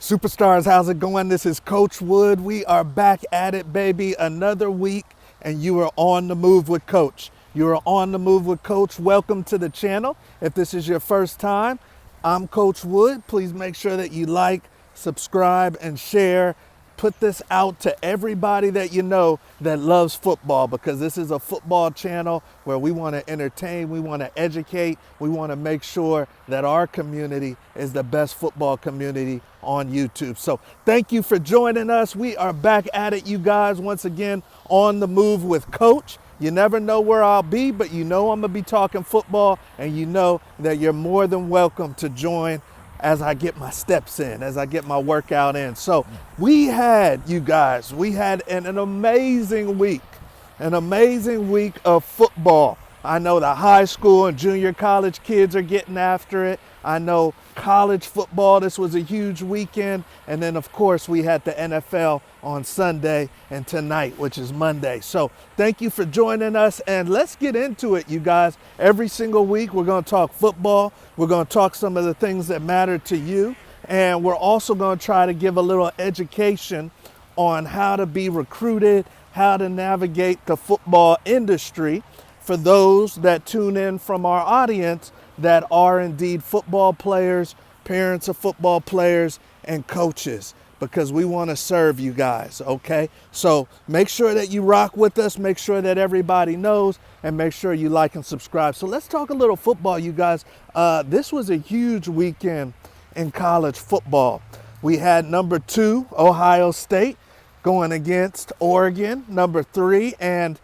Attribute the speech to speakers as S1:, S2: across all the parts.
S1: Superstars, how's it going? This is Coach Wood. We are back at it, baby. Another week, and you are on the move with Coach. You are on the move with Coach. Welcome to the channel. If this is your first time, I'm Coach Wood. Please make sure that you like, subscribe, and share. Put this out to everybody that you know that loves football, because this is a football channel where we want to entertain, we want to educate, we want to make sure that our community is the best football community on YouTube. So thank you for joining us. We are back at it, you guys, once again on the move with Coach. You never know where I'll be, but you know I'm going to be talking football, and you know that you're more than welcome to join as I get my steps in, as I get my workout in. So we had an amazing week of football. I know the high school and junior college kids are getting after it. I know college football, this was a huge weekend. And then of course we had the NFL on Sunday and tonight, which is Monday. So thank you for joining us, and let's get into it, you guys. Every single week we're going to talk football. We're going to talk some of the things that matter to you. And we're also going to try to give a little education on how to be recruited, how to navigate the football industry for those that tune in from our audience that are indeed football players, parents of football players, and coaches, because we want to serve you guys, okay? So make sure that you rock with us, make sure that everybody knows, and make sure you like and subscribe. So let's talk a little football, you guys. This was a huge weekend in college football. We had number 2, Ohio State, going against Oregon, number 3, and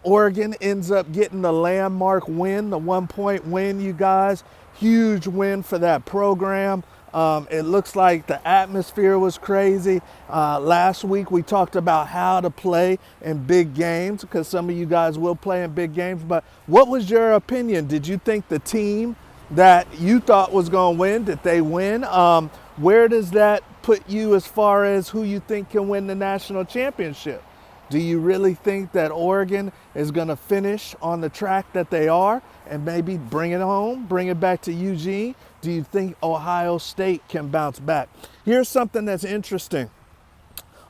S1: Oregon ends up getting the landmark win, the 1-point win, you guys. Huge win for that program. It looks like the atmosphere was crazy. Last week we talked about how to play in big games, because some of you guys will play in big games. But what was your opinion? Did you think the team that you thought was going to win, did they win? Where does that put you as far as who you think can win the national championship? Do you really think that Oregon is going to finish on the track that they are and maybe bring it home, bring it back to Eugene? Do you think Ohio State can bounce back? Here's something that's interesting.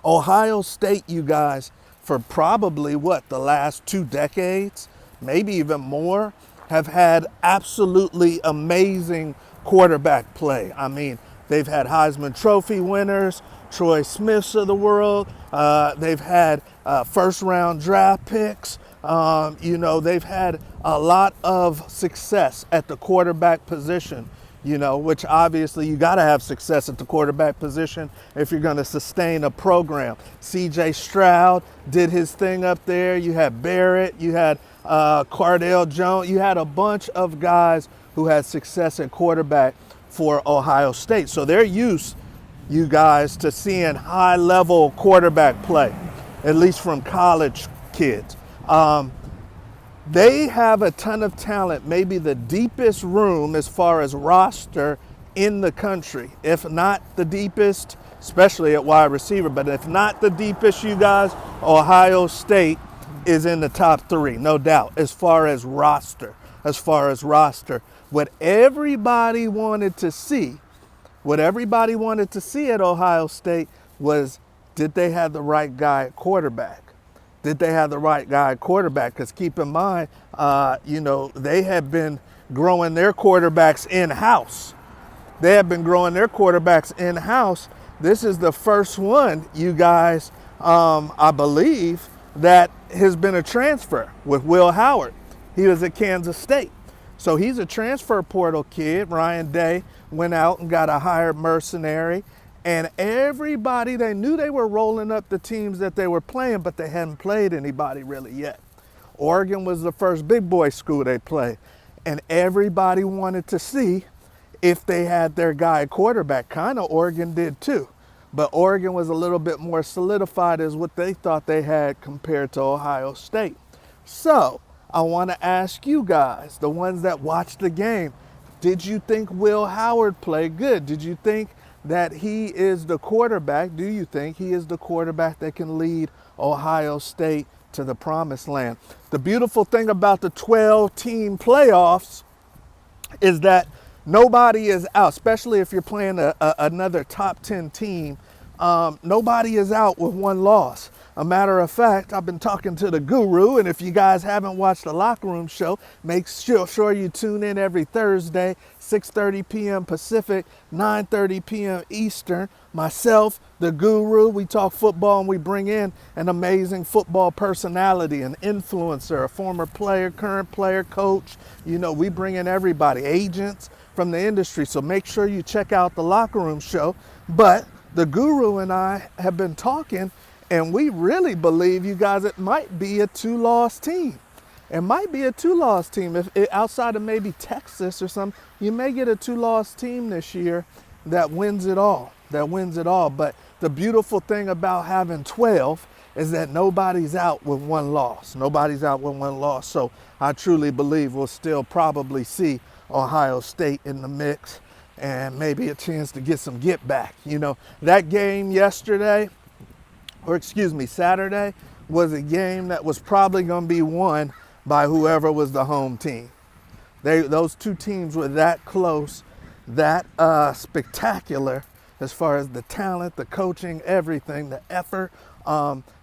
S1: Ohio State, you guys, for probably the last 2 decades, maybe even more, have had absolutely amazing quarterback play. I mean, they've had Heisman Trophy winners, Troy Smiths of the world. They've had first-round draft picks. They've had a lot of success at the quarterback position, which obviously you got to have success at the quarterback position if you're going to sustain a program. C.J. Stroud did his thing up there. You had Barrett. You had Cardale Jones. You had a bunch of guys who had success at quarterback for Ohio State. So they're used, you guys, to seeing high-level quarterback play, at least from college kids. They have a ton of talent, maybe the deepest room as far as roster in the country, if not the deepest, especially at wide receiver, but if not the deepest, you guys, Ohio State is in the top 3, no doubt, as far as roster. What everybody wanted to see at Ohio State was, did they have the right guy at quarterback? Because keep in mind, they have been growing their quarterbacks in-house. This is the first one, you guys, I believe, that has been a transfer with Will Howard. He was at Kansas State. So he's a transfer portal kid. Ryan Day went out and got a hired mercenary. And everybody, they knew they were rolling up the teams that they were playing, but they hadn't played anybody really yet. Oregon was the first big boy school they played. And everybody wanted to see if they had their guy at quarterback. Kind of Oregon did too. But Oregon was a little bit more solidified as what they thought they had compared to Ohio State. So I want to ask you guys, the ones that watched the game, did you think Will Howard played good? Did you think that he is the quarterback? Do you think he is the quarterback that can lead Ohio State to the promised land? The beautiful thing about the 12-team playoffs is that nobody is out, especially if you're playing another top 10 team. Nobody is out with one loss. A matter of fact, I've been talking to the guru, and if you guys haven't watched the Locker Room Show, make sure you tune in every Thursday, 6:30 p.m. Pacific, 9:30 p.m. Eastern. Myself, the guru, we talk football and we bring in an amazing football personality, an influencer, a former player, current player, coach. You know, we bring in everybody, agents from the industry. So make sure you check out the Locker Room Show. But the guru and I have been talking, and we really believe, you guys, it might be a two-loss team. It might be a two-loss team. If outside of maybe Texas or something, you may get a two-loss team this year that wins it all. But the beautiful thing about having 12 is that nobody's out with one loss. So I truly believe we'll still probably see Ohio State in the mix and maybe a chance to get some get back. You know, that game Saturday was a game that was probably going to be won by whoever was the home team. Those two teams were that close, that spectacular as far as the talent, the coaching, everything, the effort.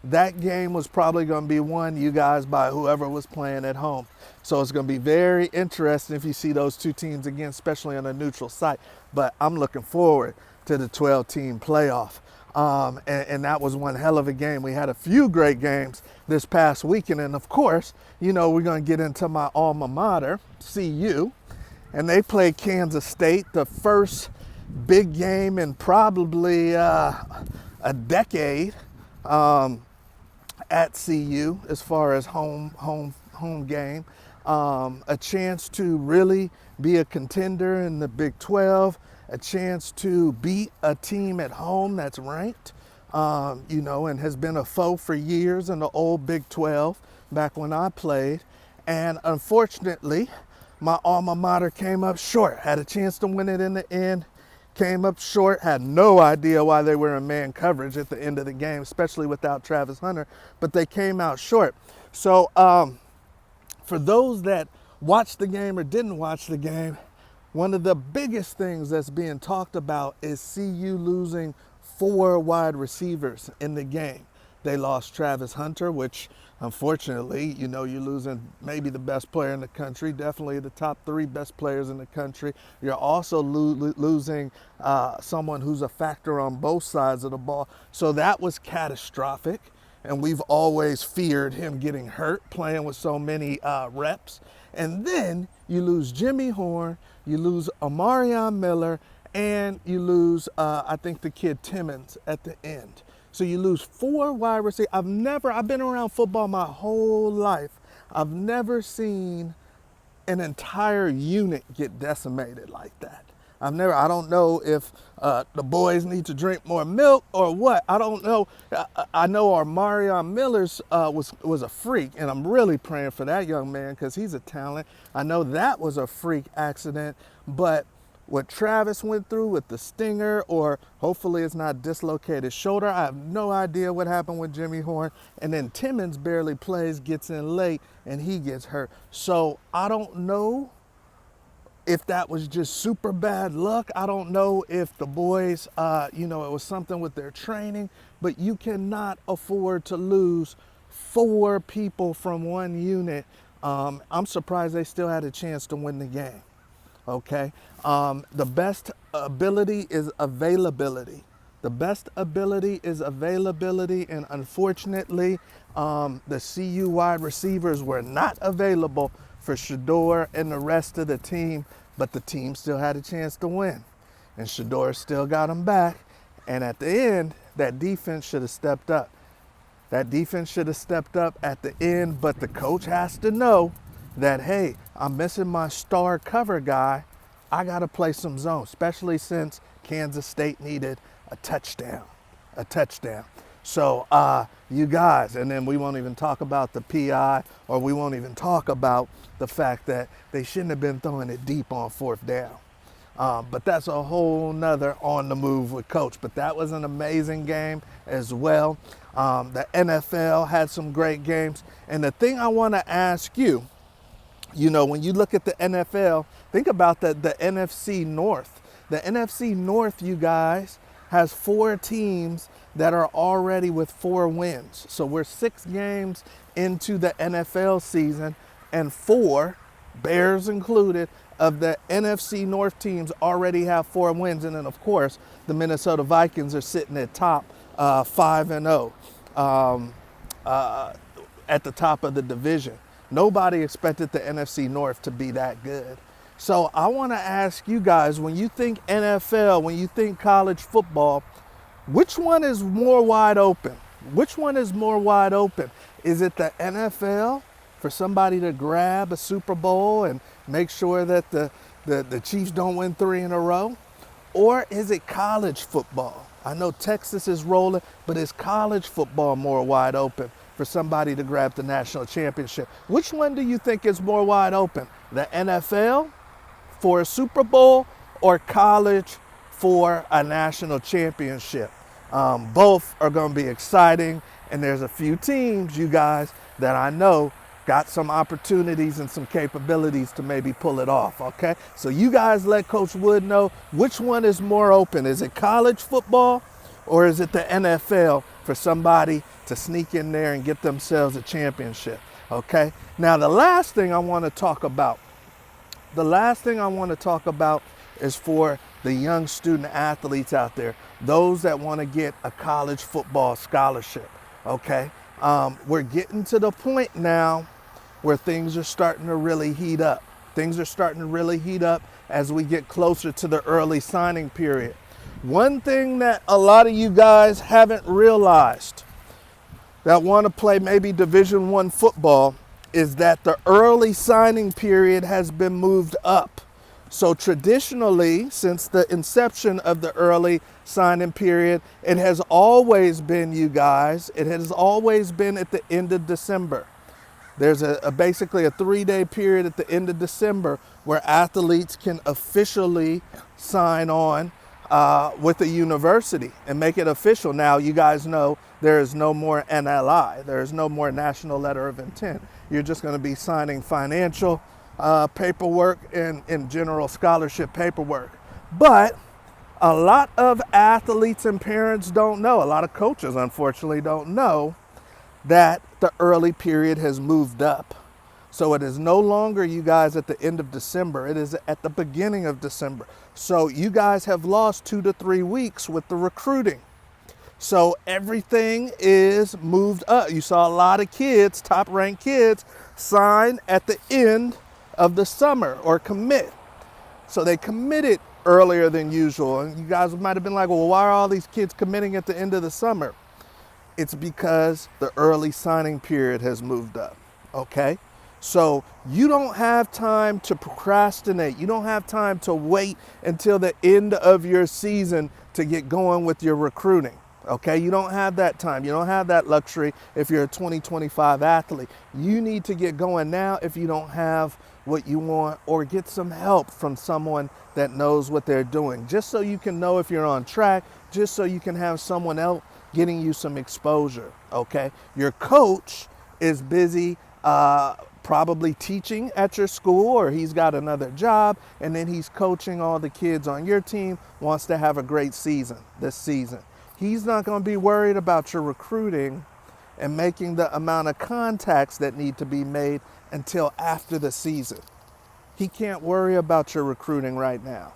S1: That game was probably going to be won, you guys, by whoever was playing at home. So it's going to be very interesting if you see those two teams again, especially on a neutral site. But I'm looking forward to the 12-team playoff. And that was one hell of a game. We had a few great games this past weekend. And of course, you know, we're going to get into my alma mater, CU. And they played Kansas State, the first big game in probably a decade at CU as far as home game. A chance to really be a contender in the Big 12, a chance to beat a team at home that's ranked, you know, and has been a foe for years in the old Big 12 back when I played. And unfortunately, my alma mater came up short. Had a chance to win it in the end, came up short, had no idea why they were in man coverage at the end of the game, especially without Travis Hunter, but they came out short. So for those that watched the game or didn't watch the game, one of the biggest things that's being talked about is CU losing 4 wide receivers in the game. They lost Travis Hunter, which unfortunately, you know, you're losing maybe the best player in the country, definitely the top 3 best players in the country. You're also losing someone who's a factor on both sides of the ball. So that was catastrophic. And we've always feared him getting hurt, playing with so many reps. And then you lose Jimmy Horn, you lose Amarion Miller, and you lose, I think, the kid Timmons at the end. So you lose 4 wide receivers. I've been around football my whole life. I've never seen an entire unit get decimated like that. I don't know if the boys need to drink more milk or what. I don't know. I know our Marion Miller's was a freak, and I'm really praying for that young man because he's a talent. I know that was a freak accident, but what Travis went through with the stinger, or hopefully it's not dislocated shoulder, I have no idea what happened with Jimmy Horn. And then Timmons barely plays, gets in late, and he gets hurt. So I don't know if that was just super bad luck. I don't know if the boys, you know, it was something with their training, but you cannot afford to lose 4 people from one unit. I'm surprised they still had a chance to win the game. Okay. The best ability is availability. The best ability is availability, and unfortunately, the CU wide receivers were not available for Shedeur and the rest of the team, but the team still had a chance to win. And Shedeur still got them back. And at the end, that defense should have stepped up. That defense should have stepped up at the end, but the coach has to know that, hey, I'm missing my star cover guy. I got to play some zone, especially since Kansas State needed a touchdown. So you guys, and then we won't even talk about the PI, or we won't even talk about the fact that they shouldn't have been throwing it deep on 4th down. But that's a whole nother on the move with coach. But that was an amazing game as well. The NFL had some great games. And the thing I want to ask you You know, when you look at the NFL, think about the NFC North. The NFC North, you guys, has 4 teams that are already with 4 wins. So we're 6 games into the NFL season, and 4, Bears included, of the NFC North teams already have 4 wins. And then, of course, the Minnesota Vikings are sitting at top 5-0 at the top of the division. Nobody expected the NFC North to be that good. So I want to ask you guys, when you think NFL, when you think college football, which one is more wide open? Which one is more wide open? Is it the NFL for somebody to grab a Super Bowl and make sure that the Chiefs don't win 3 in a row? Or is it college football? I know Texas is rolling, but is college football more wide open for somebody to grab the national championship? Which one do you think is more wide open? The NFL for a Super Bowl or college for a national championship? Both are going to be exciting, and there's a few teams, you guys, that I know got some opportunities and some capabilities to maybe pull it off, okay? So you guys let Coach Wood know which one is more open. Is it college football or is it the NFL for somebody to sneak in there and get themselves a championship, okay? Now, the last thing I want to talk about is for the young student athletes out there, those that want to get a college football scholarship, okay? We're getting to the point now where things are starting to really heat up. Things are starting to really heat up as we get closer to the early signing period. One thing that a lot of you guys haven't realized that want to play maybe Division I football is that the early signing period has been moved up. So traditionally, since the inception of the early signing period, it has always been, you guys, it has always been at the end of December. There's basically a 3-day period at the end of December where athletes can officially sign on with a university and make it official. Now, you guys know there is no more NLI. There is no more National Letter of Intent. You're just going to be signing financial paperwork and general scholarship paperwork. But a lot of athletes and parents don't know, a lot of coaches unfortunately don't know that the early period has moved up. So it is no longer, you guys, at the end of December. It is at the beginning of December. So you guys have lost 2 to 3 weeks with the recruiting. So everything is moved up. You saw a lot of kids, top-ranked kids, sign at the end of the summer or commit. So they committed earlier than usual. And you guys might have been like, well, why are all these kids committing at the end of the summer? It's because the early signing period has moved up, okay? So you don't have time to procrastinate. You don't have time to wait until the end of your season to get going with your recruiting, okay? You don't have that time. You don't have that luxury if you're a 2025 athlete. You need to get going now if you don't have what you want, or get some help from someone that knows what they're doing, just so you can know if you're on track, just so you can have someone else getting you some exposure, okay? Your coach is busy probably teaching at your school, or he's got another job, and then he's coaching all the kids on your team, wants to have a great season this season. He's not going to be worried about your recruiting and making the amount of contacts that need to be made until after the season. He can't worry about your recruiting right now.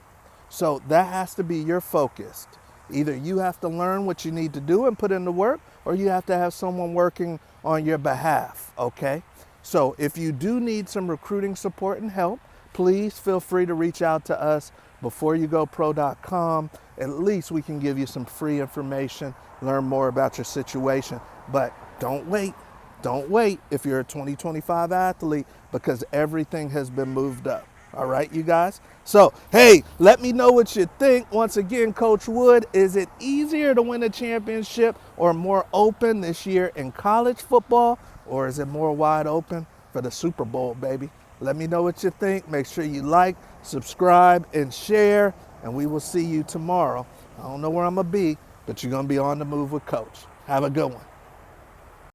S1: So that has to be your focus. Either you have to learn what you need to do and put in the work, or you have to have someone working on your behalf, okay? So if you do need some recruiting support and help, please feel free to reach out to us, beforeyouGoPro.com. At least we can give you some free information, learn more about your situation. But don't wait. Don't wait if you're a 2025 athlete, because everything has been moved up. All right, you guys? So, hey, let me know what you think. Once again, Coach Wood, is it easier to win a championship or more open this year in college football, or is it more wide open for the Super Bowl, baby? Let me know what you think. Make sure you like, subscribe, and share, and we will see you tomorrow. I don't know where I'm going to be, but you're going to be on the move with Coach. Have a good one.